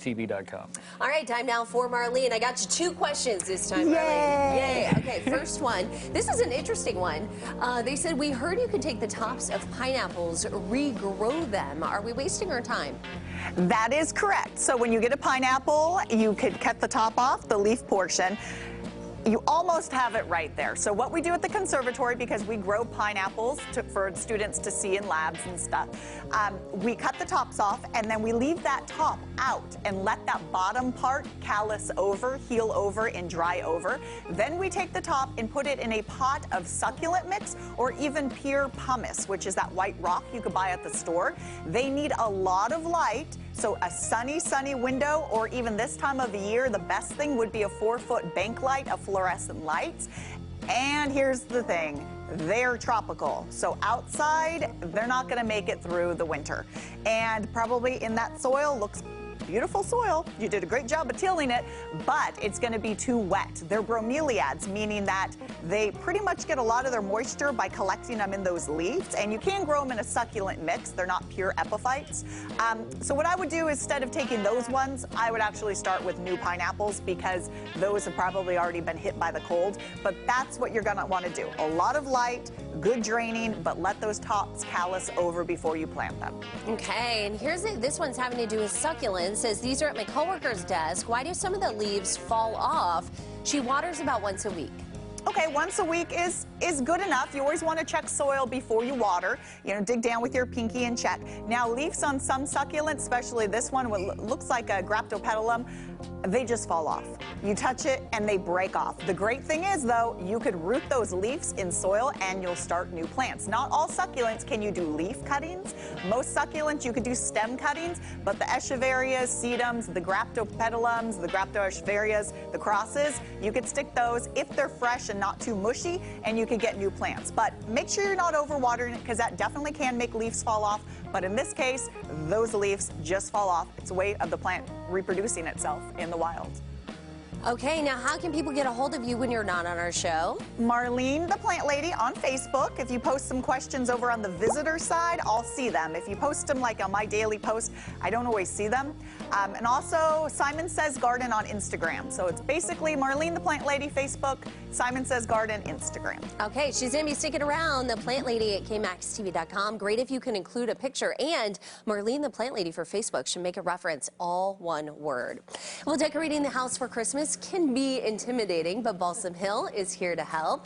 maxtv.com. All right, time now for Marlene. I got you 2 questions this time, Yay. Marlene. Yay. Okay, first one. This is an interesting one. They said, we heard you could take the tops of pineapples, regrow them. Are we wasting our time? That is correct. So when you get a pineapple, you could cut the top off, the leaf portion. You almost have it right there. So what we do at the conservatory, because we grow pineapples for students to see in labs and stuff, we cut the tops off and then we leave that top out and let that bottom part callus over, heal over, and dry over. Then we take the top and put it in a pot of succulent mix or even pure pumice, which is that white rock you could buy at the store. They need a lot of light. So a sunny window, or even this time of the year, the best thing would be a 4-foot bank light of fluorescent lights. And here's the thing, they're tropical. So outside, they're not gonna make it through the winter. And probably in that soil, looks beautiful soil. You did a great job of tilling it, but it's going to be too wet. They're bromeliads, meaning that they pretty much get a lot of their moisture by collecting them in those leaves, and you can grow them in a succulent mix. They're not pure epiphytes. So what I would do, instead of taking those ones, I would actually start with new pineapples, because those have probably already been hit by the cold. But that's what you're going to want to do. A lot of light, good draining, but let those tops callus over before you plant them. Okay, and here's it. This one's having to do with succulents. Says, these are at my coworker's desk. Why do some of the leaves fall off? She waters about once a week. Okay, once a week is good enough. You always want to check soil before you water. You know, dig down with your pinky and check. Now, leaves on some succulents, especially this one, what looks like a graptopetalum, they just fall off. You touch it and they break off. The great thing is, though, you could root those leaves in soil and you'll start new plants. Not all succulents can you do leaf cuttings. Most succulents you could do stem cuttings, but the echeverias, sedums, the graptopetalums, the graptoescheverias, the crosses, you could stick those if they're fresh and not too mushy, and you could get new plants. But make sure you're not overwatering it, because that definitely can make leaves fall off. But in this case, those leaves just fall off. It's a way of the plant reproducing itself in the wild. Okay, now how can people get a hold of you when you're not on our show? Marlene, the Plant Lady, on Facebook. If you post some questions over on the visitor side, I'll see them. If you post them like on my daily post, I don't always see them. And also Simon Says Garden on Instagram. So it's basically Marlene, the Plant Lady, Facebook, Simon Says Garden, Instagram. Okay, she's going to be sticking around, the Plant Lady at kmaxtv.com. Great if you can include a picture. And Marlene, the Plant Lady for Facebook should make a reference, all one word. Well, decorating the house for Christmas can be intimidating, but Balsam Hill is here to help.